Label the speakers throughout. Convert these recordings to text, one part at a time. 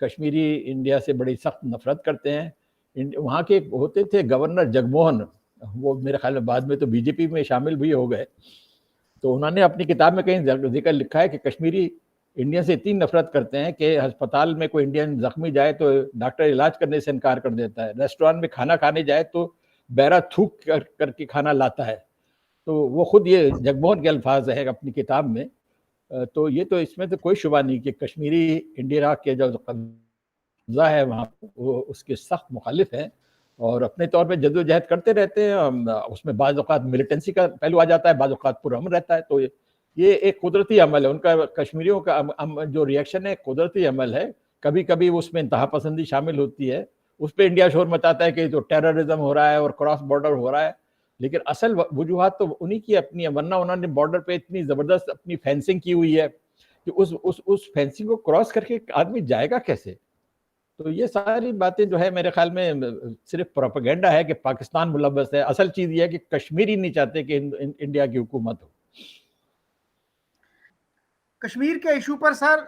Speaker 1: Kashmiri India سے بڑی سخت نفرت کرتے ہیں. وہاں کے ہوتے تھے گورنر جگموہن, وہ میرے خیال میں بعد میں تو بی جے پی میں شامل بھی ہو گئے. تو انہوں نے اپنی کتاب میں کہیں ذکر لکھا ہے کہ کشمیری انڈین سے اتنی نفرت کرتے ہیں کہ ہسپتال میں کوئی انڈین زخمی جائے تو ڈاکٹر علاج کرنے سے انکار کر دیتا ہے, ریسٹورانٹ میں کھانا کھانے جائے تو بیرا تھوک کر کے کھانا لاتا ہے. تو وہ خود یہ جگموہن کے الفاظ ہے اپنی کتاب میں. تو یہ تو اس میں تو کوئی شبہ نہیں کہ کشمیری انڈیا کے جو قبضہ ہے وہاں وہ اس کے سخت مخالف ہیں اور اپنے طور پہ جدوجہد کرتے رہتے ہیں. اس میں بعض اوقات ملیٹنسی کا پہلو آ جاتا ہے, بعض اوقات پرامن رہتا ہے. تو یہ ایک قدرتی عمل ہے ان کا, کشمیریوں کا جو ریئیکشن ہے قدرتی عمل ہے. کبھی کبھی اس میں انتہا پسندی شامل ہوتی ہے, اس پہ انڈیا شور مچاتا ہے کہ جو ٹیررزم ہو رہا ہے اور کراس بارڈر ہو رہا ہے, لیکن اصل وجوہات تو انہی کی اپنی, ورنہ انہوں نے بارڈر پہ اتنی زبردست اپنی فینسنگ کی ہوئی ہے کہ اس فینسنگ کو کراس کر کے آدمی جائے گا کیسے. تو یہ ساری باتیں جو ہے میرے خیال میں صرف پروپیگنڈا ہے کہ پاکستان ملوث ہے. اصل چیز یہ ہے کہ کشمیری نہیں چاہتے کہ انڈیا کی حکومت ہو.
Speaker 2: کشمیر کے ایشو پر سر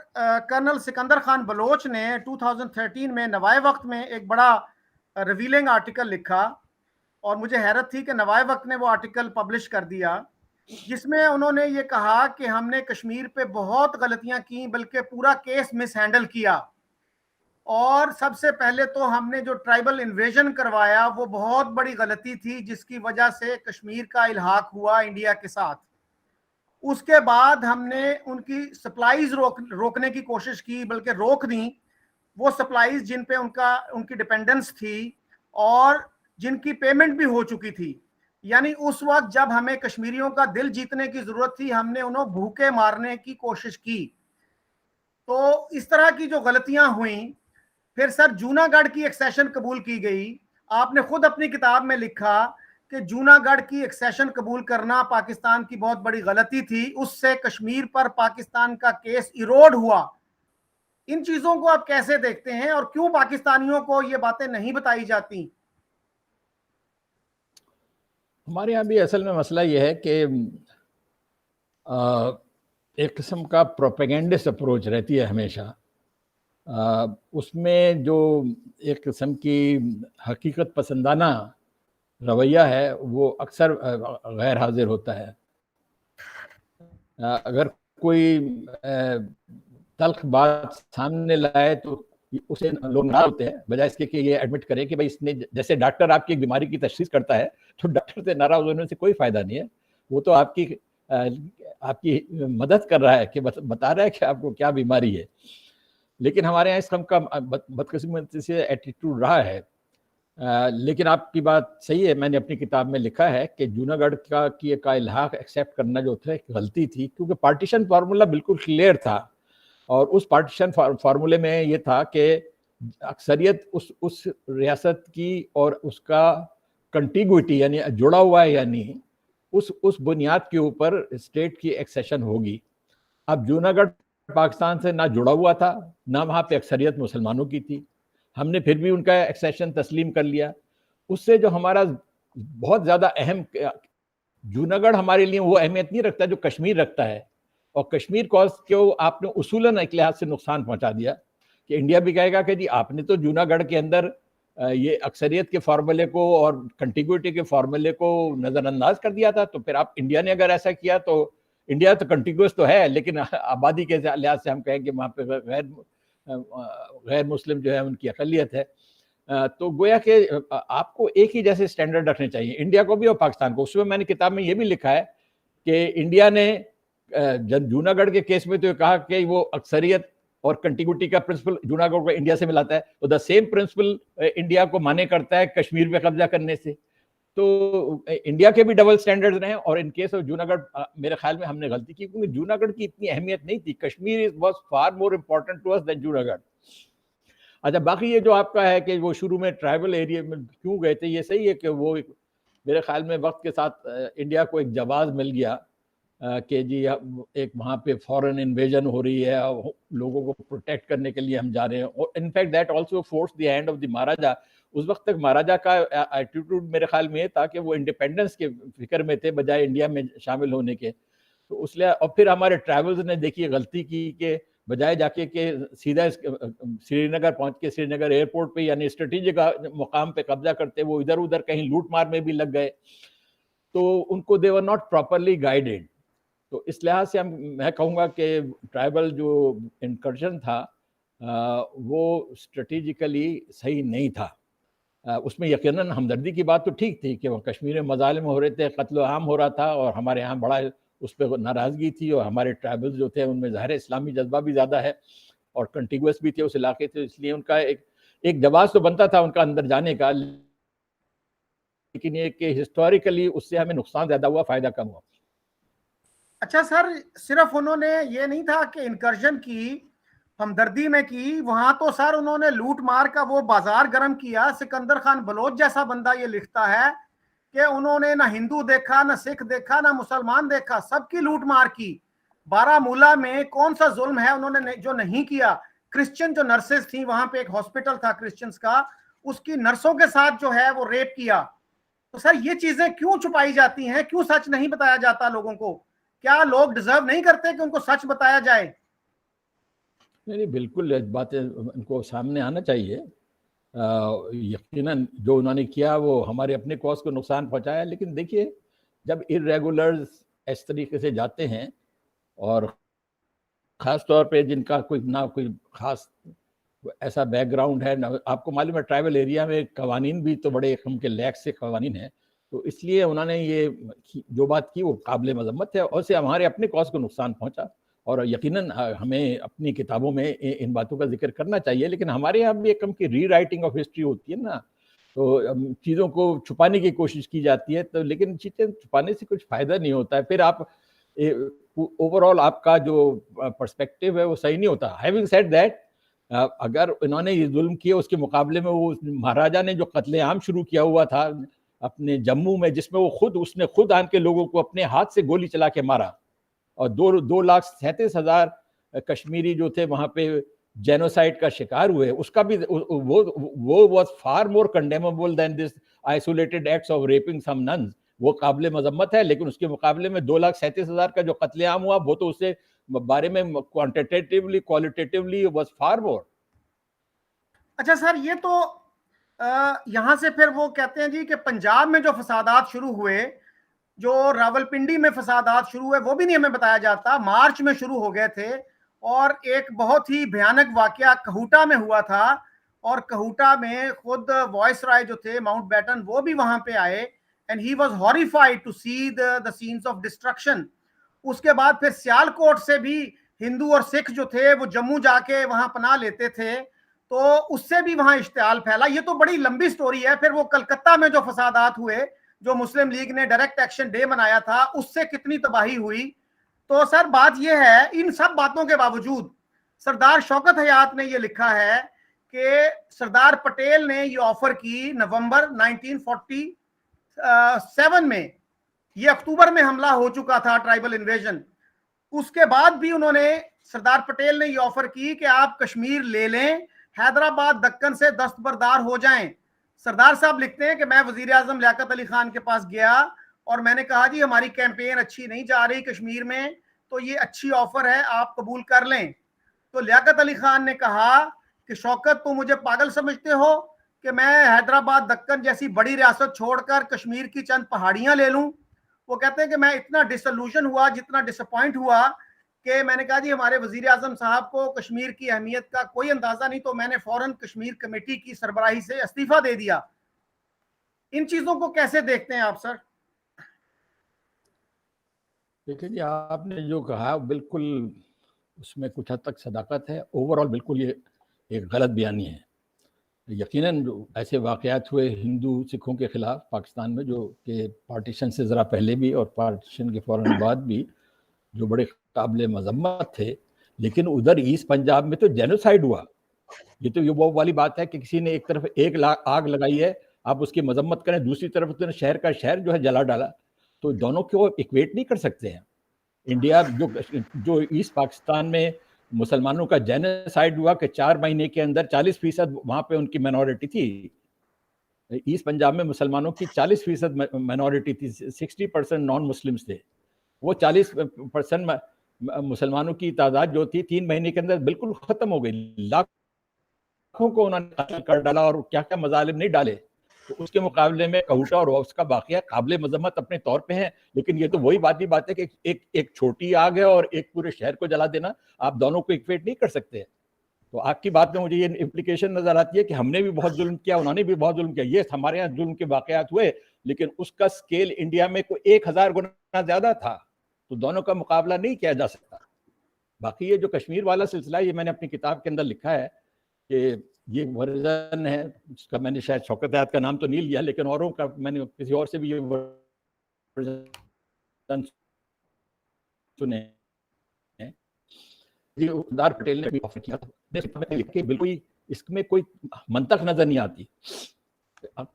Speaker 2: کرنل سکندر خان بلوچ نے 2013 میں نوائے وقت میں ایک بڑا ریویلنگ آرٹیکل لکھا اور مجھے حیرت تھی کہ نوائے وقت نے وہ آرٹیکل پبلش کر دیا, جس میں انہوں نے یہ کہا کہ ہم نے کشمیر پہ بہت غلطیاں کی, بلکہ پورا کیس مس ہینڈل کیا. اور سب سے پہلے تو ہم نے جو ٹرائبل انویژن کروایا وہ بہت بڑی غلطی تھی, جس کی وجہ سے کشمیر کا الحاق ہوا انڈیا کے ساتھ. اس کے بعد ہم نے ان کی سپلائیز روکنے کی کوشش کی, بلکہ روک دیں وہ سپلائیز جن پہ ان کی ڈیپینڈنس تھی اور جن کی پیمنٹ بھی ہو چکی تھی. یعنی اس وقت جب ہمیں کشمیریوں کا دل جیتنے کی ضرورت تھی, ہم نے انہوں بھوکے مارنے کی کوشش کی. تو اس طرح کی جو غلطیاں ہوئیں, پھر سر جوناگڑھ کی ایکسیشن قبول کی گئی. آپ نے خود اپنی کتاب میں لکھا کہ جوناگڑھ کی ایکسیشن قبول کرنا پاکستان کی بہت بڑی غلطی تھی, اس سے کشمیر پر پاکستان کا کیس ایروڈ ہوا. ان چیزوں کو آپ کیسے دیکھتے ہیں اور کیوں پاکستانیوں کو یہ باتیں نہیں بتائی جاتی؟
Speaker 1: ہمارے یہاں بھی اصل میں مسئلہ یہ ہے کہ ایک قسم کا پروپیگنڈسٹ اپروچ رہتی ہے ہمیشہ. اس میں جو ایک قسم کی حقیقت پسندانہ رویہ ہے وہ اکثر غیر حاضر ہوتا ہے. اگر کوئی تلخ بات سامنے لائے تو اسے لوگ ناراض ہوتے ہیں, بجائے اس کے کہ یہ ایڈمٹ کریں کہ بھائی اس نے, جیسے ڈاکٹر آپ کی ایک بیماری کی تشخیص کرتا ہے تو ڈاکٹر سے ناراض ہونے سے کوئی فائدہ نہیں ہے. وہ تو آپ کی مدد کر رہا ہے کہ بتا رہا ہے کہ آپ کو کیا بیماری ہے. لیکن ہمارے یہاں اس قسم کا بدقسمتی سے ایٹیٹیوڈ رہا ہے. لیکن آپ کی بات صحیح ہے, میں نے اپنی کتاب میں لکھا ہے کہ جوناگڑھ کا الحاق ایکسیپٹ کرنا جو تھا ایک غلطی تھی, کیونکہ پارٹیشن فارمولا بالکل کلیئر تھا. اور اس پارٹیشن فارمولے میں یہ تھا کہ اکثریت اس ریاست کی اور اس کا کنٹیگوٹی یعنی جڑا ہوا ہے, یعنی اس بنیاد کے اوپر اسٹیٹ کی ایکسیشن ہوگی. اب جوناگڑھ پاکستان سے نہ جڑا ہوا تھا, نہ وہاں پہ اکثریت مسلمانوں کی تھی, ہم نے پھر بھی ان کا ایکسیشن تسلیم کر لیا. اس سے جو ہمارا بہت زیادہ اہم, جوناگڑھ ہمارے لیے وہ اہمیت نہیں رکھتا جو کشمیر رکھتا ہے, اور کشمیر کو آپ نے اصولاً ایک لحاظ سے نقصان پہنچا دیا کہ انڈیا بھی کہے گا کہ جی آپ نے تو جوناگڑھ کے اندر یہ اکثریت کے فارمولے کو اور کنٹیگوٹی کے فارمولے کو نظر انداز کر دیا تھا, تو پھر آپ انڈیا نے اگر ایسا کیا تو انڈیا تو کنٹیگوس تو ہے لیکن آبادی کے لحاظ سے ہم کہیں کہ وہاں پہ غیر مسلم جو ہے ان کی اقلیت ہے. تو گویا کہ آپ کو ایک ہی جیسے سٹینڈرڈ رکھنے چاہیے انڈیا کو بھی اور پاکستان کو. اس میں میں نے کتاب میں یہ بھی لکھا ہے کہ انڈیا نے جوناگڑھ کے کیس میں تو کہا کہ وہ اکثریت اور کنٹیگوٹی کا پرنسپل جوناگڑھ کو انڈیا سے ملاتا ہے, تو دا سیم پرنسپل انڈیا کو مانے کرتا ہے کشمیر پہ قبضہ کرنے سے. تو انڈیا کے بھی ڈبل سٹینڈرڈز رہے, اور ان کیس آف جوناگڑھ میرے خیال میں ہم نے غلطی کی, کیونکہ جوناگڑھ کی اتنی اہمیت نہیں تھی. Kashmir was for more important to us than Junagadh. اچھا, باقی یہ جو آپ کا ہے کہ وہ شروع میں ٹرائبل ایریا میں کیوں گئے تھے, یہ صحیح ہے کہ وہ میرے خیال میں وقت کے ساتھ انڈیا کو ایک جواز مل گیا کہ جی ایک وہاں پہ فورن انویژن ہو رہی ہے, لوگوں کو پروٹیکٹ کرنے کے لیے ہم جا رہے ہیں. اور in fact that also force the hand of the Maharaja. اس وقت تک مہاراجا کا ایٹیٹیوڈ میرے خیال میں تھا کہ وہ انڈیپینڈنس کے فکر میں تھے بجائے انڈیا میں شامل ہونے کے. تو اس لیے اور پھر ہمارے ٹریولز نے دیکھیے غلطی کی کہ بجائے جا کے کہ سیدھا سری نگر پہنچ کے سری نگر ایئرپورٹ پہ یعنی اسٹریٹجک مقام پہ قبضہ کرتے، وہ ادھر ادھر کہیں لوٹ مار میں بھی لگ گئے، تو ان کو دے ور ناٹ پراپرلی گائیڈڈ. تو اس لحاظ سے میں کہوں گا کہ ٹرائبل جو انکرشن تھا وہ اسٹریٹجیکلی صحیح نہیں تھا. اس میں یقیناً ہمدردی کی بات تو ٹھیک تھی کہ وہ کشمیر میں مظالم ہو رہے تھے، قتل و عام ہو رہا تھا، اور ہمارے ہاں بڑا اس پہ ناراضگی تھی، اور ہمارے ٹرائبل جو تھے ان میں ظاہر اسلامی جذبہ بھی زیادہ ہے اور کنٹیگوس بھی تھے اس علاقے سے، اس لیے ان کا ایک جواز تو بنتا تھا ان کا اندر جانے کا، لیکن یہ کہ ہسٹوریکلی اس سے ہمیں نقصان زیادہ ہوا، فائدہ کم ہوا.
Speaker 2: اچھا سر، صرف انہوں نے یہ نہیں تھا کہ انکرشن کی، ہمدردی میں کی، وہاں تو سر انہوں نے لوٹ مار کا وہ بازار گرم کیا. سکندر خان بلوچ جیسا بندہ یہ لکھتا ہے کہ انہوں نے نہ ہندو دیکھا، نہ سکھ دیکھا، نہ مسلمان دیکھا، سب کی لوٹ مار کی. بارہمولہ میں کون سا ظلم ہے انہوں نے جو نہیں کیا؟ کرسچن جو نرسز تھیں، وہاں پہ ایک ہاسپٹل تھا کرسچنز کا، اس کی نرسوں کے ساتھ جو ہے وہ ریپ کیا. تو سر یہ چیزیں کیوں چھپائی جاتی ہیں؟ کیوں سچ نہیں بتایا جاتا لوگوں کو؟ کیا لوگ ڈیزرو نہیں کرتے کہ ان کو سچ بتایا جائے؟
Speaker 1: نہیں، بالکل باتیں ان کو سامنے آنا چاہیے. یقیناً جو انہوں نے کیا وہ ہمارے اپنے کوس کو نقصان پہنچایا، لیکن دیکھیے جب ارریگولرز اس طریقے سے جاتے ہیں، اور خاص طور پہ جن کا کوئی خاص ایسا بیک گراؤنڈ ہے، آپ کو معلوم ہے ٹرائبل ایریا میں قوانین بھی تو بڑے قسم کے لیکس سے قوانین ہیں، تو اس لیے انہوں نے یہ جو بات کی وہ قابل مذمت ہے، اور سے ہمارے اپنے کوس کو نقصان پہنچا. اور یقیناً ہمیں اپنی کتابوں میں ان باتوں کا ذکر کرنا چاہیے، لیکن ہمارے یہاں بھی ایک قسم کی ری رائٹنگ آف ہسٹری ہوتی ہے نا، تو چیزوں کو چھپانے کی کوشش کی جاتی ہے، تو لیکن چیزیں چھپانے سے کچھ فائدہ نہیں ہوتا ہے، پھر آپ اوور آل آپ کا جو پرسپیکٹیو ہے وہ صحیح نہیں ہوتا. ہیونگ سیڈ دیٹ، اگر انہوں نے یہ ظلم کیا اس کے مقابلے میں وہ مہاراجا نے جو قتل عام شروع کیا ہوا تھا اپنے جموں میں، جس میں وہ اس نے خود آن کے لوگوں کو اپنے ہاتھ سے گولی چلا کے مارا، اور 2,37,000 کشمیری جو تھے وہاں پہ جینوسائڈ کا شکار ہوئے، اس کا بھی وہ was for more condemnable than this isolated acts of raping some nuns. وہ قابل مذمت ہے، لیکن اس کے مقابلے میں 2,37,000 کا جو قتل عام ہوا وہ تو اس سے بارے میں کوانٹیٹیولی کوالٹیٹیولی واز فار مور.
Speaker 2: اچھا سر، یہ تو یہاں سے پھر وہ کہتے ہیں جی کہ پنجاب میں جو فسادات شروع ہوئے، جو راولپنڈی میں فسادات شروع ہوئے، وہ بھی نہیں ہمیں بتایا جاتا. مارچ میں شروع ہو گئے تھے، اور ایک بہت ہی بھیانک واقعہ کہوٹا میں ہوا تھا، اور کہوٹا میں خود وائس رائے جو تھے ماؤنٹ بیٹن وہ بھی وہاں پہ آئے، and he was horrified to see the scenes of destruction. اس کے بعد پھر سیالکوٹ سے بھی ہندو اور سکھ جو تھے وہ جموں جا کے وہاں پناہ لیتے تھے، تو اس سے بھی وہاں اشتعال پھیلا. یہ تو بڑی لمبی سٹوری ہے. پھر وہ کلکتہ میں جو فسادات ہوئے، جو مسلم لیگ نے ڈائریکٹ ایکشن ڈے منایا تھا، اس سے کتنی تباہی ہوئی. تو سر بات یہ ہے، ان سب باتوں کے باوجود سردار شوکت حیات نے یہ لکھا ہے کہ سردار پٹیل نے یہ آفر کی نومبر 1947 میں، یہ اکتوبر میں حملہ ہو چکا تھا ٹرائبل انویژن. اس کے بعد بھی انہوں نے، سردار پٹیل نے یہ آفر کی کہ آپ کشمیر لے لیں، حیدرآباد دکن سے دستبردار ہو جائیں. سردار صاحب لکھتے ہیں کہ میں وزیر اعظم لیاقت علی خان کے پاس گیا اور میں نے کہا جی ہماری کیمپین اچھی نہیں جا رہی کشمیر میں، تو یہ اچھی آفر ہے، آپ قبول کر لیں. تو لیاقت علی خان نے کہا کہ شوکت تم مجھے پاگل سمجھتے ہو کہ میں حیدرآباد دکن جیسی بڑی ریاست چھوڑ کر کشمیر کی چند پہاڑیاں لے لوں؟ وہ کہتے ہیں کہ میں اتنا ڈسلوژن ہوا، جتنا ڈسپوائنٹ ہوا، کہ میں نے کہا جی ہمارے وزیر اعظم صاحب کو کشمیر کی اہمیت کا کوئی اندازہ نہیں، تو میں نے فوراً کشمیر کمیٹی کی سربراہی سے استعفیٰ دے دیا. ان چیزوں کو کیسے دیکھتے ہیں آپ سر؟
Speaker 1: دیکھیں جی، آپ نے جو کہا بالکل اس میں کچھ حد تک صداقت ہے. اوور آل بالکل یہ ایک غلط بیانی ہے. یقیناً ایسے واقعات ہوئے ہندو سکھوں کے خلاف پاکستان میں، جو کہ پارٹیشن سے ذرا پہلے بھی اور پارٹیشن کے فوراً بعد بھی، جو بڑے قابل مذمت تھے. لیکن ادھر ایسٹ پنجاب میں تو جینوسائیڈ ہوا. یہ تو وہ والی بات ہے کہ کسی نے ایک طرف ایک آگ لگائی ہے، آپ اس کی مذمت کریں، دوسری طرف تو شہر کا شہر جو ہے جلا ڈالا. تو دونوں کو ایکویٹ نہیں کر سکتے ہیں. انڈیا جو ایسٹ پاکستان میں مسلمانوں کا جینوسائیڈ ہوا کہ 4 مہینے کے اندر 40% وہاں پہ ان کی مائنورٹی تھی. ایسٹ پنجاب میں مسلمانوں کی 40% مائنورٹی تھی، 60% نان مسلمس تھے. وہ 40% مسلمانوں کی تعداد جو تھی 3 مہینے کے اندر بالکل ختم ہو گئی. لاکھوں کو انہوں نے قتل کر ڈالا اور کیا کیا مظالم نہیں ڈالے. تو اس کے مقابلے میں کہوٹا اور اس کا واقعہ قابل مذمت اپنے طور پہ ہے. لیکن یہ تو وہی بات ہے کہ ایک چھوٹی آگ ہے اور ایک پورے شہر کو جلا دینا. آپ دونوں کو ایکویٹ نہیں کر سکتے. تو آپ کی بات میں مجھے یہ امپلیکیشن نظر آتی ہے کہ ہم نے بھی بہت ظلم کیا, انہوں نے بھی بہت ظلم کیا. یہ ہمارے یہاں ظلم کے واقعات ہوئے, لیکن اس کا سکیل انڈیا میں کوئی 1000 گنا زیادہ تھا. تو دونوں کا مقابلہ نہیں کیا جا سکتا. باقی یہ جو کشمیر والا سلسلہ, یہ میں نے اپنی کتاب کے اندر لکھا ہے کہ یہ ورژن ہے جس کا میں نے شاید شوکت حیات کا نام تو نہیں لیا, لیکن اوروں کا میں نے کسی اور سے بھی یہ ورژن سنے ہیں. سردار پٹیل نے بھی آفر کیا تھا. بالکل اس میں کوئی منطق نظر نہیں آتی.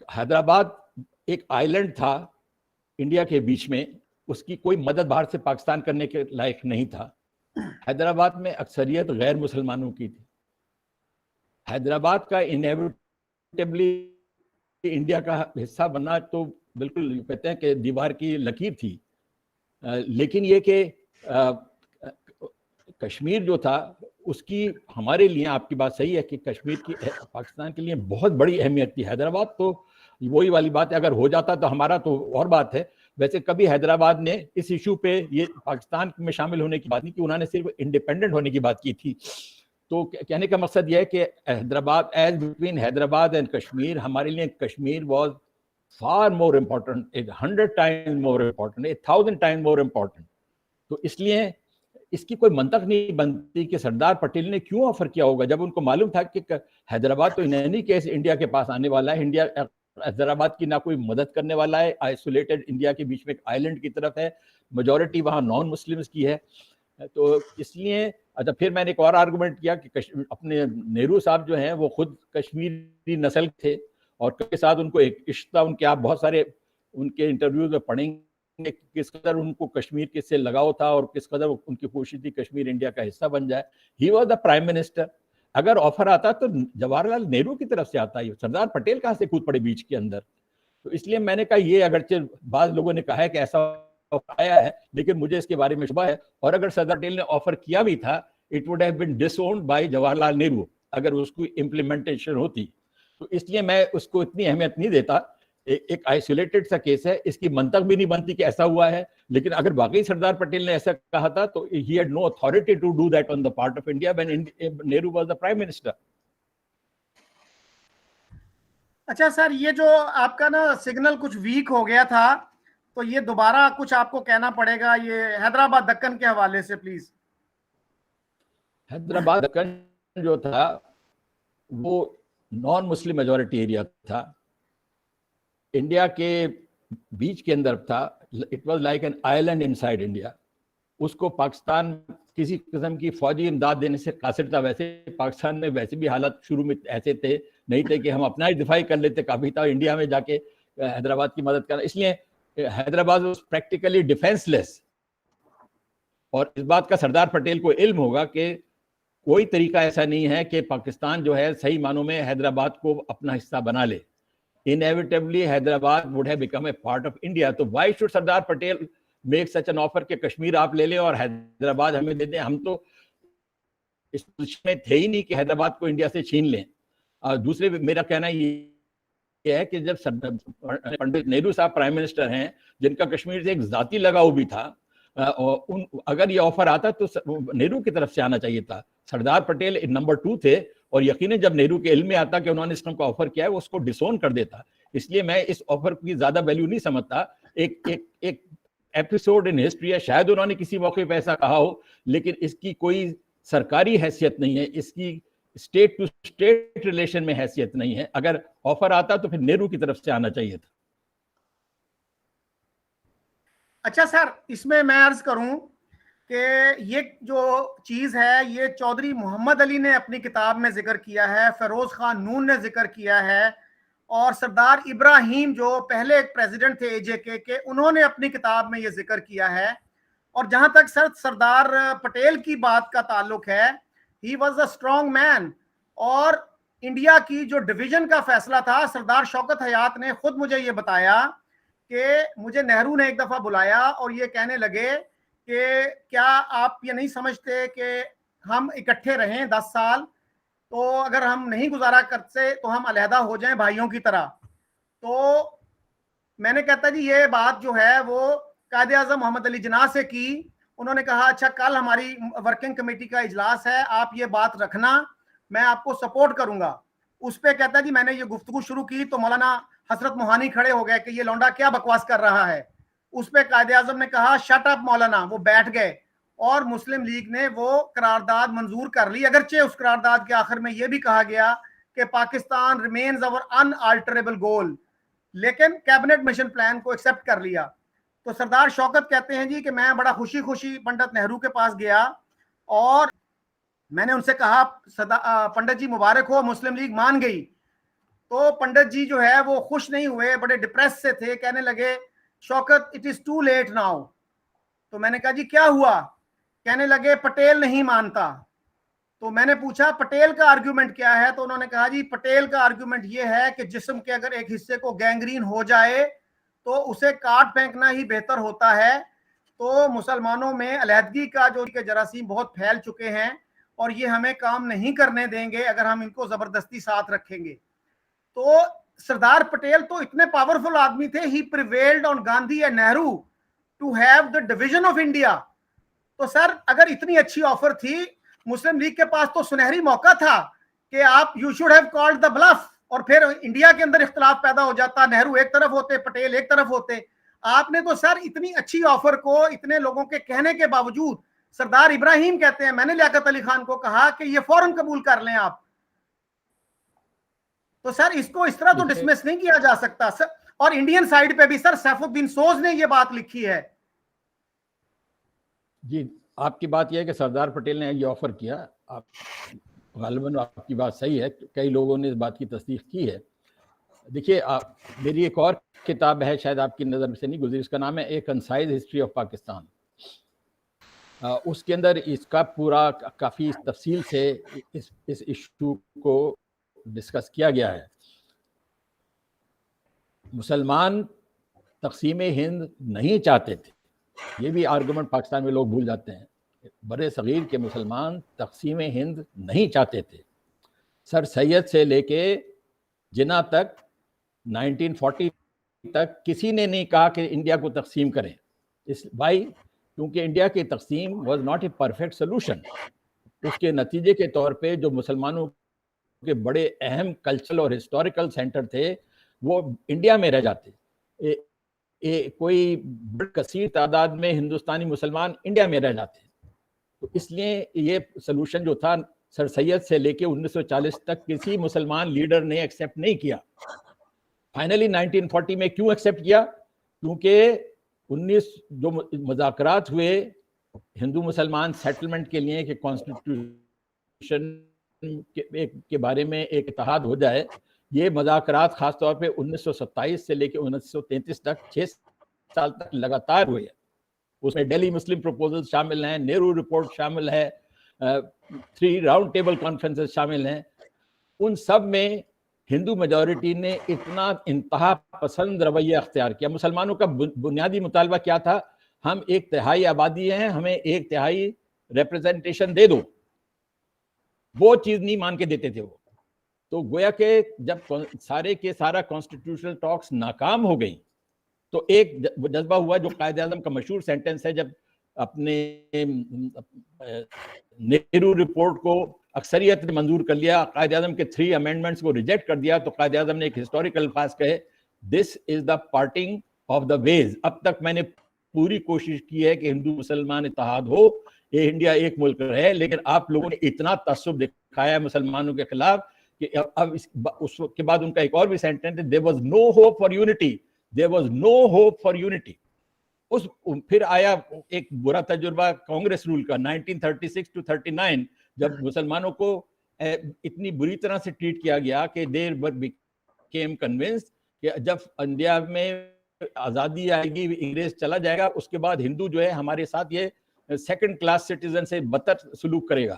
Speaker 1: حیدرآباد ایک آئیلینڈ تھا انڈیا کے بیچ میں, اس کی کوئی مدد باہر سے پاکستان کرنے کے لائق نہیں تھا. حیدرآباد میں اکثریت غیر مسلمانوں کی تھی. حیدرآباد کا انیویٹیبلی انڈیا کا حصہ بننا تو بالکل کہتے ہیں کہ دیوار کی لکیر تھی. لیکن یہ کہ کشمیر جو تھا اس کی ہمارے لیے, آپ کی بات صحیح ہے کہ کشمیر کی پاکستان کے لیے بہت بڑی اہمیت تھی. حیدرآباد تو وہی والی بات ہے, اگر ہو جاتا تو ہمارا تو اور بات ہے. ویسے کبھی حیدرآباد نے اس ایشو پہ یہ پاکستان میں شامل ہونے کی بات نہیں کی, انہوں نے صرف انڈیپینڈنٹ ہونے کی بات کی تھی. تو کہنے کا مقصد یہ ہے کہ Hyderabad as between Hyderabad and Kashmir, ہمارے لیے Kashmir was for more important, 100 times more important, 1000 times more important. تو اس لیے اس کی کوئی منطق نہیں بنتی کہ سردار پٹیل نے کیوں آفر کیا ہوگا, جب ان کو معلوم تھا کہ حیدرآباد تو نہیں کیس انڈیا کے پاس آنے والا ہے. انڈیا حیدرآباد کی نہ کوئی مدد کرنے والا ہے, آئسولیٹڈ انڈیا کے بیچ میں ایک آئیلینڈ کی طرف ہے, میجورٹی وہاں نان مسلمز کی ہے. تو اس لیے اچھا پھر میں نے ایک اور آرگومنٹ کیا کہ اپنے نہرو صاحب جو ہیں وہ خود کشمیری نسل تھے, اور کے ساتھ ان کو ایک عشق تھا. ان کے آپ بہت سارے ان کے انٹرویوز میں پڑھیں گے کس قدر ان کو کشمیر کے سے لگاؤ تھا اور کس قدر ان کی کوشش تھی کشمیر انڈیا کا حصہ بن جائے. He was the prime minister. اگر آفر آتا تو جواہر لال نہرو کی طرف سے آتا, ہے سردار پٹیل کہاں سے کود پڑے بیچ کے اندر. تو اس لیے میں نے کہا یہ اگرچہ بعض لوگوں نے کہا ہے کہ ایسا آیا ہے, لیکن مجھے اس کے بارے میں شبہ ہے. اور اگر سردار پٹیل نے آفر کیا بھی تھا, it would have been disowned by Jawaharlal Nehru اگر اس کی امپلیمنٹیشن ہوتی. تو اس لیے میں اس کو اتنی اہمیت نہیں دیتا. ایک آئسولیٹڈ سا کیس ہے, اس کی منطق بھی نہیں بنتی کہ ایسا ہوا ہے. لیکن اگر واقعی سردار پٹیل نے ایسا کہا تھا تو he had no authority to do that on the part of India when Nehru was the prime minister.
Speaker 2: اچھا سر, یہ جو آپ کا نا سگنل کچھ ویک ہو گیا تھا, تو یہ دوبارہ کچھ آپ کو کہنا پڑے گا یہ حیدرآباد دکن کے حوالے سے پلیز.
Speaker 1: حیدرآباد دکن جو تھا وہ نان مسلم میجورٹی ایریا تھا, انڈیا کے بیچ کے اندر تھا. It was like an island inside India. اس کو پاکستان کسی قسم کی فوجی امداد دینے سے قاصر تھا. ویسے پاکستان میں ویسے بھی حالات شروع میں ایسے تھے نہیں تھے کہ ہم اپنا ہی دفاع کر لیتے, کافی تھا انڈیا میں جا کے حیدرآباد کی مدد کرنا. اس لیے حیدرآباد واز پریکٹیکلی ڈیفینس لیس. اور اس بات کا سردار پٹیل کو علم ہوگا کہ کوئی طریقہ ایسا نہیں ہے کہ پاکستان جو ہے صحیح معنوں میں حیدرآباد کو اپنا حصہ بنا لے. Inevitably Hyderabad would have become a part of India. تو why should Sardar Patel make such an offer کہ کشمیر آپ لے لیں اور حیدرآباد ہمیں دے دیں. ہم تو اس میں تھے ہی نہیں کہ حیدرآباد کو انڈیا سے چھین لیں. دوسرے میرا کہنا یہ ہے کہ جب پنڈت نہرو صاحب پرائم منسٹر ہیں جن کا کشمیر سے ایک ذاتی لگاؤ بھی تھا, اگر یہ آفر آتا تو نہرو کی طرف سے آنا چاہیے تھا. سردار پٹیل نمبر 2 تھے, اور یقیناً جب نہرو کے علم میں آتا کہ انہوں نے اس کو آفر کیا ہے وہ اس کو ڈسون کر دیتا. اس لیے میں اس آفر کی زیادہ ویلیو نہیں سمجھتا. ایک ایپیسوڈ ان ہسٹری ہے, شاید انہوں نے کسی موقع پہ ایسا کہا ہو, لیکن اس کی کوئی سرکاری حیثیت نہیں ہے, اس کی اسٹیٹ ٹو اسٹیٹ ریلیشن میں حیثیت نہیں ہے. اگر آفر آتا تو پھر نہرو کی طرف سے آنا چاہیے تھا.
Speaker 2: اچھا سر, اس میں عرض کروں کہ یہ جو چیز ہے یہ چودھری محمد علی نے اپنی کتاب میں ذکر کیا ہے, فیروز خان نون نے ذکر کیا ہے, اور سردار ابراہیم جو پہلے ایک پریزیڈنٹ تھے AJK کے, انہوں نے اپنی کتاب میں یہ ذکر کیا ہے. اور جہاں تک سردار پٹیل کی بات کا تعلق ہے, he was a strong man. اور انڈیا کی جو ڈویژن کا فیصلہ تھا, سردار شوکت حیات نے خود مجھے یہ بتایا کہ مجھے نہرو نے ایک دفعہ بلایا اور یہ کہنے لگے کہ کیا آپ یہ نہیں سمجھتے کہ ہم اکٹھے رہیں 10 سال, تو اگر ہم نہیں گزارا کرتے تو ہم علیحدہ ہو جائیں بھائیوں کی طرح. تو میں نے کہتا جی یہ بات جو ہے وہ قائد اعظم محمد علی جناح سے کی. انہوں نے کہا اچھا کل ہماری ورکنگ کمیٹی کا اجلاس ہے, آپ یہ بات رکھنا, میں آپ کو سپورٹ کروں گا. اس پہ کہتا جی میں نے یہ گفتگو شروع کی تو مولانا حسرت موہانی کھڑے ہو گئے کہ یہ لونڈا کیا بکواس کر رہا ہے. اس پہ قائد اعظم نے کہا شٹ اپ مولانا, وہ بیٹھ گئے اور مسلم لیگ نے وہ قرارداد منظور کر لی, اگرچہ اس قرارداد کے آخر میں یہ بھی کہا گیا کہ پاکستان ریمینز اور ان آلٹریبل گول, لیکن کیبنٹ مشن پلان کو ایکسپٹ کر لیا. تو سردار شوکت کہتے ہیں جی کہ میں بڑا خوشی خوشی پنڈت نہرو کے پاس گیا اور میں نے ان سے کہا پنڈت جی مبارک ہو, مسلم لیگ مان گئی. تو پنڈت جی جو ہے وہ خوش نہیں ہوئے, بڑے ڈپریس سے تھے, کہنے لگے Shaukat it is too late now. تو میں نے کہا جی کیا ہوا؟ کہنے لگے پٹیل نہیں مانتا. تو میں نے پوچھا پٹیل کا آرگیومنٹ کیا ہے؟ تو انہوں نے کہا جی پٹیل کا آرگیومنٹ یہ ہے کہ جسم کے اگر ایک حصے کو گینگرین ہو جائے تو اسے کاٹ پھینکنا ہی بہتر ہوتا ہے. تو مسلمانوں میں علیحدگی کا جو جراثیم بہت پھیل چکے ہیں اور یہ ہمیں کام نہیں کرنے دیں گے اگر ہم ان کو زبردستی ساتھ رکھیں گے. تو سردار پٹیل تو اتنے پاورفل آدمی تھے, he prevailed on Gandhi and Nehru to have the division of India. تو سر اگر اتنی اچھی آفر تھی, مسلم لیگ کے پاس تو سنہری موقع تھا کہ آپ you should have called the bluff, اور پھر انڈیا کے اندر اختلاف پیدا ہو جاتا, نہرو ایک طرف ہوتے, پٹیل ایک طرف ہوتے. آپ نے تو سر اتنی اچھی آفر کو اتنے لوگوں کے کہنے کے باوجود, سردار ابراہیم کہتے ہیں میں نے لیاقت علی خان کو کہا کہ یہ فوراً قبول کر لیں آپ. تو سر اس کو اس طرح تو ڈسمس نہیں کیا جا سکتا سر. اور انڈین سائیڈ پہ بھی سر سیف الدین سوز نے یہ بات لکھی ہے.
Speaker 1: جی آپ کی بات یہ ہے کہ سردار پٹیل نے یہ آفر کیا, آپ غالباً آپ کی بات صحیح ہے, کئی لوگوں نے اس بات کی تصدیق کی ہے. دیکھیے میری ایک اور کتاب ہے, شاید آپ کی نظر سے نہیں گزری, اس کا نام ہے اے کنسائز ہسٹری آف پاکستان. اس کے اندر اس کا پورا کافی تفصیل سے اس ایشو کو ڈسکس کیا گیا ہے. مسلمان تقسیم ہند نہیں چاہتے تھے, یہ بھی آرگومنٹ پاکستان میں لوگ بھول جاتے ہیں. برے صغیر کے مسلمان تقسیم ہند نہیں چاہتے تھے. سر سید سے لے کے جناح تک 1940 تک کسی نے نہیں کہا کہ انڈیا کو تقسیم کریں. کیونکہ انڈیا کی تقسیم was not a perfect solution. اس کے نتیجے کے طور پہ جو مسلمانوں کے بڑے اہم کلچرل اور ہسٹوریکل سینٹر تھے وہ انڈیا میں رہ جاتے. کوئی بڑی کثیر تعداد میں ہندوستانی مسلمان انڈیا میں رہ جاتے. تو اس لیے یہ سلوشن جو تھا سر سید سے لے کے 1940 تک کسی مسلمان لیڈر نے ایکسیپٹ نہیں کیا. فائنلی 1940 میں کیوں ایکسیپٹ کیا؟ کیونکہ 19 جو مذاکرات ہوئے ہندو مسلمان سیٹلمنٹ کے لیے کہ کانسٹیٹیوشن کے بارے میں ایک اتحاد ہو جائے, یہ مذاکرات خاص طور پہ 1927 سے لے کے 1933 تک 6 سال تک لگاتار ہوئے. اس میں ڈیلی مسلم پروپوزل شامل ہیں, نہرو رپورٹ شامل ہے, 3 راؤنڈ ٹیبل کانفرنسز شامل ہیں. ان سب میں ہندو میجورٹی نے اتنا انتہا پسند رویہ اختیار کیا. مسلمانوں کا بنیادی مطالبہ کیا تھا؟ ہم 1/3 آبادی ہیں, ہمیں 1/3 ریپرزنٹیشن دے دو. وہ چیز نہیں مان کے دیتے تھے وہ. تو گویا کہ جب سارے کے سارا کانسٹیٹیوشنل ٹاکس ناکام ہو گئی تو ایک جذبہ ہوا جو قائد اعظم کا مشہور سینٹنس ہے, جب اپنے نہرو رپورٹ کو اکثریت نے منظور کر لیا, قائد اعظم کے 3 امینڈمنٹس کو ریجیکٹ کر دیا, تو قائد اعظم نے ایک ہسٹوریکل الفاظ کہے, دس از دا پارٹنگ آف دا ویز. اب تک میں نے پوری کوشش کی ہے کہ ہندو مسلمان اتحاد ہو, یہ انڈیا ایک ملک رہے, لیکن آپ لوگوں نے اتنا تعصب دکھایا مسلمانوں کے خلاف کہ اب اس کے بعد ان کا ایک اور بھی سینٹنس ہے, there was no hope for unity, there was no hope for unity. پھر آیا ایک برا تجربہ کانگریس رول کا 1936 to 39, جب مسلمانوں کو اتنی بری طرح سے ٹریٹ کیا گیا کہ دیر became convinced کہ جب انڈیا میں آزادی آئے گی, انگریز چلا جائے گا, اس کے بعد ہندو جو ہے ہمارے ساتھ یہ سیکنڈ کلاس سٹیزن سے بدتر سلوک کرے گا.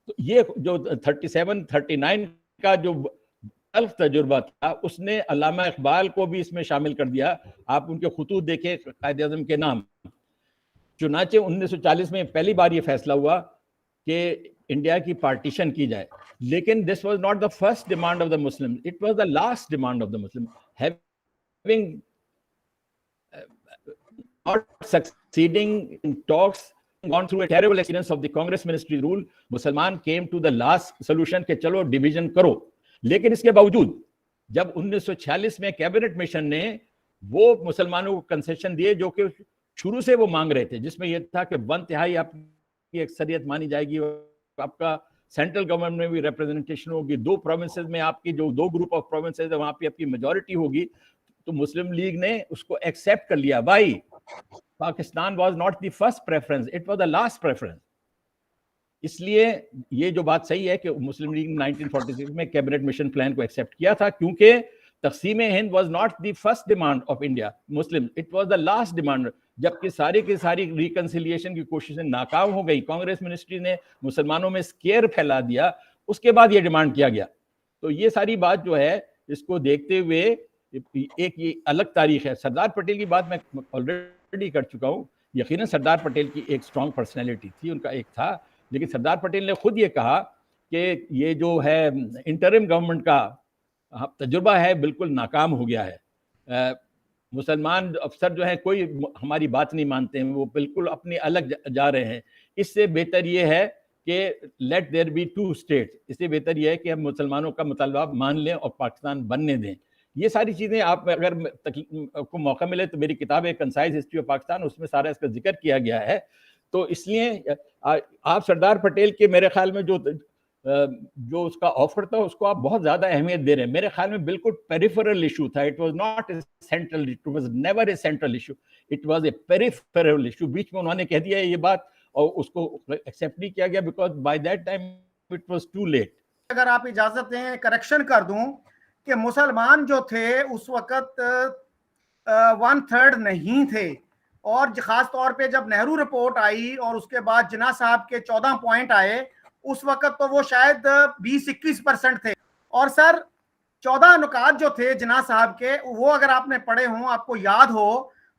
Speaker 1: تو یہ جو 37-39 کا جو تلخ تجربہ تھا, اس نے علامہ اقبال کو بھی اس میں شامل کر دیا. آپ ان کے خطوط دیکھیں قائد اعظم کے نام. چنانچہ 1940 میں پہلی بار یہ فیصلہ ہوا کہ انڈیا کی پارٹیشن کی جائے, لیکن this was not the first demand of the Muslim, it was the last demand of the Muslim. Having not succeeding in talks, gone through a terrible experience of the Congress ministry rule, مسلمان came to the last solution کہ چلو division کرو. لیکن اس کے باوجود جب 1946 میں Cabinet mission نے وہ مسلمانوں کو کنسیشن دیے جو کہ شروع سے وہ مانگ رہے تھے, جس میں یہ تھا کہ 1/3 آپ کی اکثریت مانی جائے گی, آپ کا سینٹرل گورنمنٹ میں بھی ریپرزنٹیشن ہوگی, 2 پروونسز میں آپ کی جو 2 گروپ آف پروونسز ہیں وہاں پہ آپ کی میجورٹی ہوگی. تو مسلم لیگ نے اس کو ایکسیپٹ کر لیا. بھائی Pakistan was not the first preference, it was the last preference. اس لیے یہ جو بات صحیح ہے کہ مسلم لیگ نے 1946 میں کیبنٹ مشن پلان کو ایکسیپٹ کیا تھا, کیونکہ تقسیم ہند was not the first demand of India Muslim, it was the last demand. جبکہ ساری کی ساری ریکنسیلیشن کی کوششیں ناکام ہو گئی, کانگریس منسٹری نے مسلمانوں میں اسکیئر پھیلا دیا, اس کے بعد یہ ڈیمانڈ کیا گیا. تو یہ ساری بات جو ہے اس کو دیکھتے ہوئے ایک یہ الگ تاریخ ہے. سردار پٹیل کی بات میں آلریڈی کر چکا ہوں. یقیناً سردار پٹیل کی ایک اسٹرانگ پرسنالٹی تھی, ان کا ایک تھا, لیکن سردار پٹیل نے خود یہ کہا کہ یہ جو ہے انٹرم گورنمنٹ کا تجربہ ہے بالکل ناکام ہو گیا ہے. مسلمان افسر جو ہیں کوئی ہماری بات نہیں مانتے ہیں, وہ بالکل اپنی الگ جا رہے ہیں. اس سے بہتر یہ ہے کہ لیٹ دیر بی 2 اسٹیٹس, اس سے بہتر یہ ہے کہ ہم مسلمانوں کا مطالبہ مان لیں اور پاکستان بننے دیں. یہ ساری چیزیں آپ اگر کو موقع ملے تو میری کتاب ہے کنسائز ہسٹری آف پاکستان, اس میں سارا اس کا ذکر کیا گیا ہے. تو اس لیے آپ سردار پٹیل کے میرے خیال میں جو اس کا آفر تھا اس کو آپ بہت زیادہ اہمیت دے رہے ہیں. میرے خیال میں بالکل پیریفرل ایشو تھا, it was not a central, it was never a central issue, it was a peripheral issue. بیچ میں انہوں نے کہہ دیا یہ بات اور اس کو ایکسیپٹ نہیں کیا گیا because by that time it was too late.
Speaker 2: اگر آپ اجازت دیں کریکشن کر دوں کہ مسلمان جو تھے اس وقت 1/3 نہیں تھے, اور خاص طور پہ جب نہرو رپورٹ آئی اور اس کے بعد جناح صاحب کے 14 پوائنٹ آئے, اس وقت تو وہ شاید 20-21% تھے. اور سر 14 نکات جو تھے جناح صاحب کے, وہ اگر آپ نے پڑھے ہوں, آپ کو یاد ہو,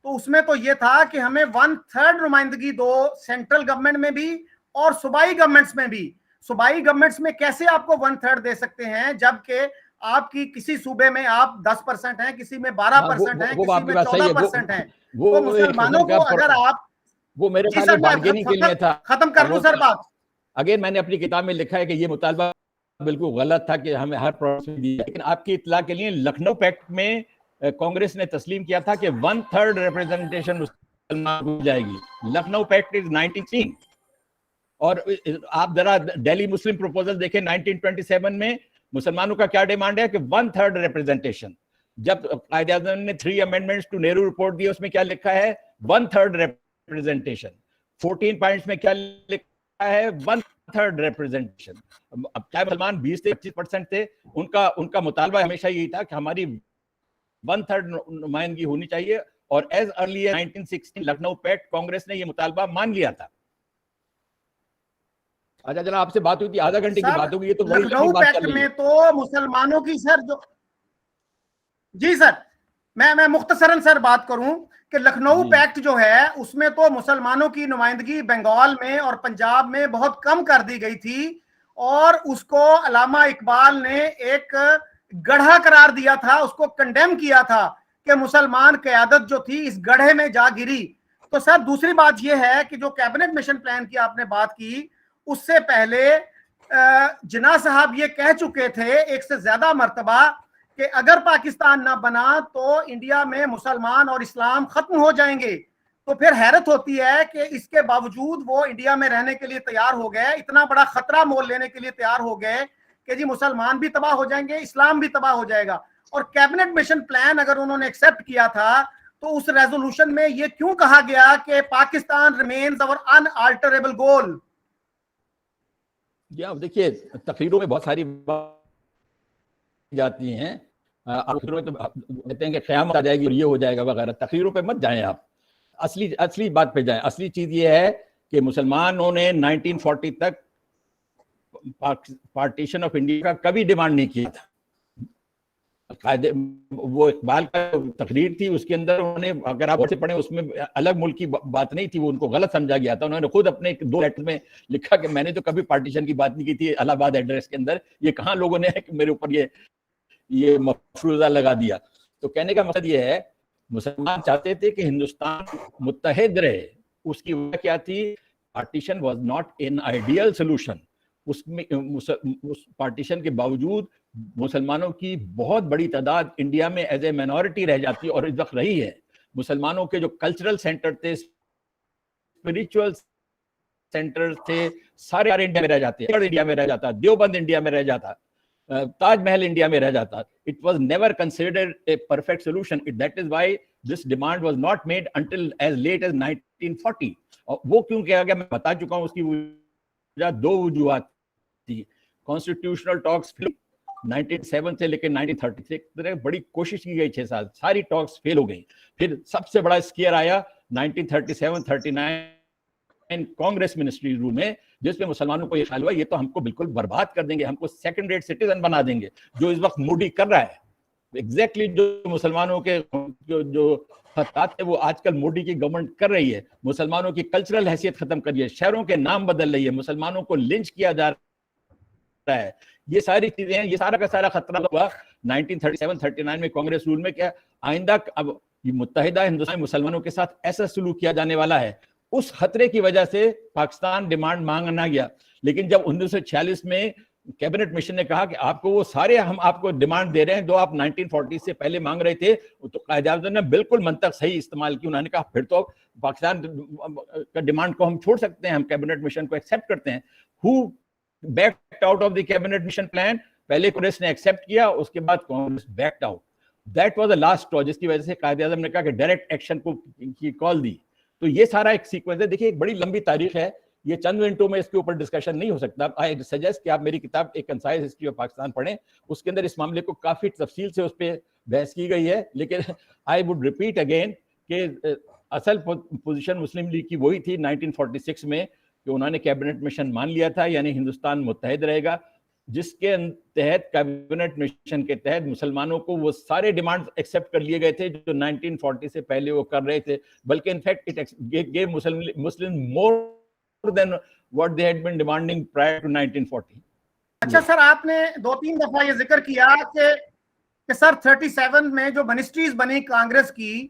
Speaker 2: تو اس میں تو یہ تھا کہ ہمیں 1/3 نمائندگی دو سینٹرل گورنمنٹ میں بھی اور صوبائی گورنمنٹس میں بھی. صوبائی گورنمنٹس میں کیسے آپ کو 1/3 دے سکتے ہیں جبکہ آپ کی کسی صوبے میں آپ 10% ہیں, کسی میں 12% ہیں, کسی میں 14% ہیں. تو مسلمانوں کو اگر آپ,
Speaker 1: وہ میرے خیال میں بارگیننگ کے لیے تھا.
Speaker 2: ختم کر دوں سر بات.
Speaker 1: اگین میں نے اپنی کتاب میں لکھا ہے کہ یہ مطالبہ بالکل غلط تھا کہ ہمیں ہر پروونس میں دی, لیکن آپ کی اطلاع کے لیے لکھنؤ پیکٹ میں کانگریس نے تسلیم کیا تھا کہ 1/3 ریپرزنٹیشن مسلمان کو جائے گی. Lucknow packet is 1903. اور آپ ذرا دہلی مسلم پروپوزل دیکھیں 1927 میں مسلمانوں کا کیا ڈیمانڈ ہے کہ 1/3 ریپرزنٹیشن. جب قائد اعظم نے 3 امینڈمنٹس ٹو نہرو رپورٹ دی, اس میں کیا لکھا ہے 1/3 ریپرزنٹیشن. 14 پوائنٹس میں کیا لکھا ہے 1/3 ریپرزنٹیشن. اب چاہے مسلمان 20 سے 25% تھے, ان کا مطالبہ ہمیشہ یہی تھا کہ ہماری 1/3 نمائندگی ہونی چاہیے. اور as early 1916 Lucknow packet Congress نے یہ مطالبہ مان لیا تھا. اچھا جناب آپ سے بات ہوئی تھی, آدھا گھنٹے کی بات ہوگی, یہ تو
Speaker 2: لکھنؤ پیکٹ میں تو مسلمانوں کی سر جو, جی سر میں مختصراً سر بات کروں کہ لکھنؤ پیکٹ جو ہے اس میں تو مسلمانوں کی نمائندگی بنگال میں اور پنجاب میں بہت کم کر دی گئی تھی, اور اس کو علامہ اقبال نے ایک گڑھا قرار دیا تھا, اس کو کنڈیم کیا تھا کہ مسلمان قیادت جو تھی اس گڑھے میں جا گری. تو سر دوسری بات یہ ہے کہ جو کیبنٹ مشن پلان کی آپ نے بات کی, اس سے پہلے جناح صاحب یہ کہہ چکے تھے ایک سے زیادہ مرتبہ کہ اگر پاکستان نہ بنا تو انڈیا میں مسلمان اور اسلام ختم ہو جائیں گے. تو پھر حیرت ہوتی ہے کہ اس کے باوجود وہ انڈیا میں رہنے کے لیے تیار ہو گئے, اتنا بڑا خطرہ مول لینے کے لیے تیار ہو گئے کہ جی مسلمان بھی تباہ ہو جائیں گے, اسلام بھی تباہ ہو جائے گا. اور کیبنٹ مشن پلان اگر انہوں نے ایکسیپٹ کیا تھا تو اس ریزولوشن میں یہ کیوں کہا گیا کہ پاکستان ریمینز اور ان آلٹریبل گول.
Speaker 1: دیکھیے تقریروں میں بہت ساری جاتی ہیں, تقریروں میں تو کہتے ہیں کہ قیامت آ جائے گی اور یہ ہو جائے گا وغیرہ. تقریروں پہ مت جائیں آپ, اصلی بات پہ جائیں. اصلی چیز یہ ہے کہ مسلمانوں نے 1940 تک پارٹیشن آف انڈیا کا کبھی ڈیمانڈ نہیں کیا تھا. قاعدے وہ اقبال کا تقریر تھی, اس کے اندر انہوں نے, اگر آپ سے پڑھیں, اس میں الگ ملک کی بات نہیں تھی, وہ ان کو غلط سمجھا گیا تھا. انہوں نے خود اپنے 2 لیٹر میں لکھا کہ میں نے تو کبھی پارٹیشن کی بات نہیں کی تھی الہ آباد ایڈریس کے اندر, یہ کہاں لوگوں نے میرے اوپر یہ مفروضہ لگا دیا. تو کہنے کا مقصد یہ ہے, مسلمان چاہتے تھے کہ ہندوستان متحد رہے. اس کی وجہ کیا تھی؟ Partition was not an ideal solution. اس میں اس پارٹیشن کے باوجود مسلمانوں کی بہت بڑی تعداد انڈیا میں ایز اے مائنورٹی رہ جاتی اور اس وقت رہی ہے. مسلمانوں کے جو کلچرل سینٹر تھے, اسپرچل سینٹر تھے, سارے انڈیا میں رہ جاتے, انڈیا میں رہ جاتا, دیوبند انڈیا میں رہ جاتا, تاج محل انڈیا میں رہ جاتا. It was never considered a perfect solution. That is why this demand was not made until as late as 1940. اور وہ کیوں کہا گیا, میں بتا چکا ہوں. اس کی وجہ 2 وجوہات تھی. کانسٹیٹیوشنل ٹاکس 1907 سے لے کے 1936 بڑی کوشش کی گئی, 6 سال, ساری ٹاکس فیل ہو گئی. پھر سب سے بڑا اسکیئر آیا 1937-39 کانگریس منسٹری رول میں, جس پہ مسلمانوں کو یہ خیال ہوا یہ تو ہم کو بالکل برباد کر دیں گے, ہم کو سیکنڈ ریٹ سٹیزن بنا دیں گے, جو اس وقت مودی کر رہا ہے. ایگزیکٹلی جو مسلمانوں کے جو خطرات ہے وہ آج کل مودی کی گورنمنٹ کر رہی ہے. مسلمانوں کی کلچرل حیثیت ختم کر رہی ہے, شہروں کے نام بدل رہی ہے, مسلمانوں کو لنچ کیا جا رہا ہے. یہ ساری چیزیں ہیں, یہ سارا کا سارا خطرہ ہوا 1937-39 میں کانگریس رول میں. کیا آئندہ اب یہ متحدہ ہندوستان مسلمانوں کے ساتھ ایسا سلوک کیا جانے والا ہے, اس خطرے کی وجہ سے پاکستان ڈیمانڈ مانگنا گیا. لیکن جب 1946 میں کیبنٹ مشن نے کہا کہ آپ کو وہ سارے ہم آپ کو ڈیمانڈ دے رہے ہیں جو آپ 1940 سے پہلے مانگ رہے تھے, تو قائد اعظم نے بالکل منطق صحیح استعمال کی. انہوں نے کہا پھر تو پاکستان کا ڈیمانڈ کو ہم چھوڑ سکتے ہیں, ہم کیبنٹ مشن کو ایکسیپٹ کرتے ہیں. Who backed out of the Cabinet Mission Plan? پہلے کانگریس نے ایکسیپٹ کیا, اس کے بعد Congress backed out. That was the last straw, جس کی وجہ سے قائد اعظم نے کہا کہ ڈائریکٹ ایکشن کو کی کال دی. تو یہ سارا ایک سیکوینس ہے. دیکھیے ایک بڑی لمبی تاریخ ہے, یہ چند منٹوں میں اس کے اوپر ڈسکشن نہیں ہو سکتا. آئی سجیسٹ کہ آپ میری کتاب ایک کنسائز ہسٹری آف پاکستان پڑھیں, اس کے اندر اس معاملے کو کافی تفصیل سے اس پہ بحث کی گئی ہے. لیکن آئی وڈ ریپیٹ اگین کہ اصل پوزیشن مسلم لیگ کی وہی تھی 1946 میں کہ انہوں نے کیبنٹ مشن مان لیا تھا, یعنی ہندوستان متحد رہے گا, جس کے تحت کیبنٹ مشن کے تحت مسلمانوں کو وہ سارے ڈیمانڈ ایکسیپٹ کر لیے گئے تھے جو 1940 سے پہلے وہ کر رہے تھے. بلکہ in fact it give Muslim more than what they had been demanding prior to 1940.
Speaker 2: اچھا سر, آپ نے 2-3 دفعہ یہ ذکر کیا کہ سر 37 میں جو منسٹریز بنی کانگریس کی,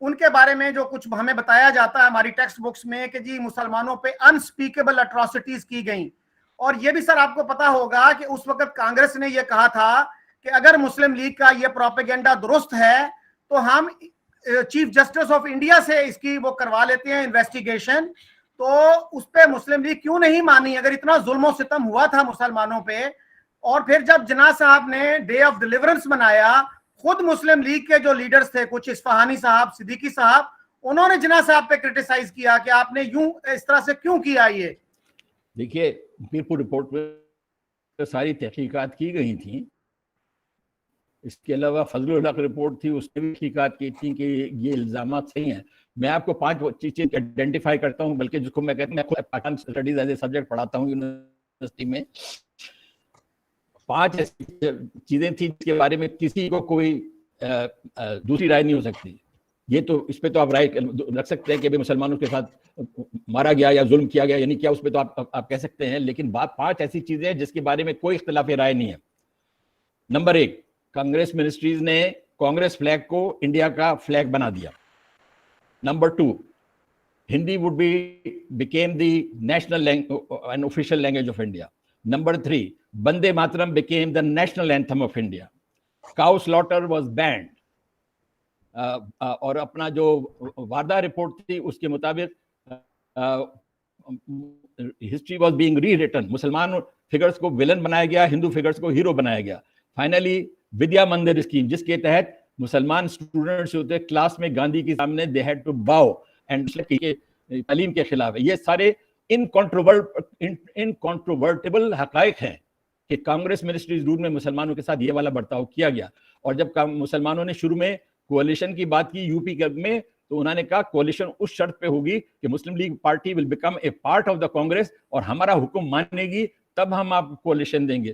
Speaker 2: ان کے بارے میں جو کچھ ہمیں بتایا جاتا ہے ہماری ٹیکسٹ بکس میں کہ جی مسلمانوں پہ انسپیکیبل اٹراسٹیز کی گئیں. اور یہ بھی سر آپ کو پتا ہوگا کہ اس وقت کانگریس نے یہ کہا تھا کہ اگر مسلم لیگ کا یہ پروپیگنڈا درست ہے تو ہم چیف جسٹس آف انڈیا سے اس کی وہ کروا لیتے ہیں انویسٹیگیشن. تو اس پہ مسلم لیگ کیوں نہیں مانی اگر اتنا ظلم و ستم ہوا تھا مسلمانوں پہ؟ اور پھر جب جناح صاحب نے ڈے آف ڈیلیورنس منایا, خود مسلم لیگ کے جو لیڈرز تھے, کچھ اصفہانی صاحب, صدیقی صاحب, انہوں نے جناح صاحب پہ کرٹیسائز کیا کہ آپ نے یوں اس طرح سے کیوں کیا. یہ
Speaker 1: دیکھیے پیرپور رپورٹ پہ ساری تحقیقات کی گئی تھیں. اس کے علاوہ فضل الحق رپورٹ تھی, اس نے بھی تحقیقات کی تھی کہ یہ الزامات صحیح ہیں. میں آپ کو 5 چیزیں آئیڈینٹیفائی کرتا ہوں, بلکہ جس کو میں کہتا ہوں, میں خود Pakistan studies as a subject پڑھاتا ہوں یونیورسٹی میں. 5 ایسی چیزیں تھیں جس کے بارے میں کسی کو کوئی دوسری رائے نہیں ہو سکتی. یہ تو اس پہ تو آپ رائے رکھ سکتے ہیں کہ مسلمانوں کے ساتھ مارا گیا یا ظلم کیا گیا, یعنی کیا اس پہ تو آپ کہہ سکتے ہیں. لیکن 5 ایسی چیزیں ہیں جس کے بارے میں کوئی اختلاف رائے نہیں ہے. نمبر 1, کانگریس منسٹریز نے کانگریس فلیگ کو انڈیا کا فلیگ بنا دیا. Number 2, Hindi would became the national and official language of India. Number 3, Bande Mataram became the national anthem of India. Cow slaughter was banned. اور اپنا جو واردا رپورٹ تھی اس کے مطابق history was being rewritten. مسلمان فگرز کو villain بنایا گیا, ہندو فگرز کو ہیرو بنایا گیا. فائنلی ودیا مندر اسکیم, جس کے تحت مسلمان اسٹوڈنٹس ہوتے کلاس میں گاندھی کے سامنے they had to Bahu and تعلیم کے خلاف ہے. یہ سارے انکانٹروورٹیبل حقائق ہیں کہ کانگریس منسٹریز رول میں مسلمانوں کے ساتھ یہ والا برتاؤ کیا گیا. اور جب مسلمانوں نے شروع میں کوalition کی بات کی یو پی میں, تو انہوں نے کہا کوalition اس شرط پہ ہوگی کہ Muslim League party will become a part of the Congress اور ہمارا حکم مانے گی, تب ہم آپ کو کوalition دیں گے.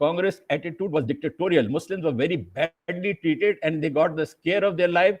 Speaker 1: Congress attitude was dictatorial. Muslims were very badly treated and they got the scare of their life.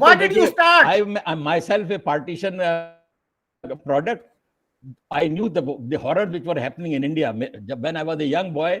Speaker 2: Why did you start?
Speaker 1: I'm myself a partition product. I knew the horrors which were happening in India. When I was a young boy,